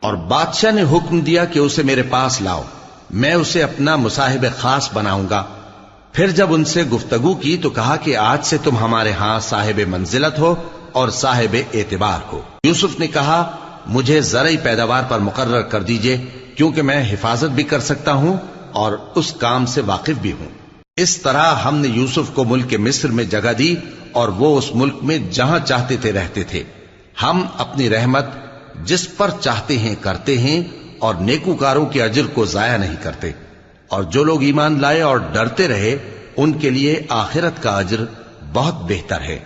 और बादशाह ने हुक्म दिया कि उसे मेरे पास लाओ, मैं उसे अपना मुसाहिब खास बनाऊंगा। फिर जब उनसे गुफ्तगू की तो कहा कि आज से तुम हमारे यहां साहिब मंजिलत हो और साहिब एतबार हो। यूसुफ ने कहा, मुझे ज़रई पैदावार पर मुकर्रर कर दीजिए, क्योंकि मैं हिफाजत भी कर सकता हूं और उस काम से वाकिफ भी हूं। इस तरह हमने यूसुफ को मुल्क मिस्र में जगह दी और वो उस मुल्क में जहां चाहते थे रहते थे। हम अपनी रहमत जिस पर चाहते हैं करते हैं और नेकूकारों के अजर को जाया नहीं करते। और जो लोग ईमान लाए और डरते रहे उनके लिए आखिरत का अजर बहुत बेहतर है।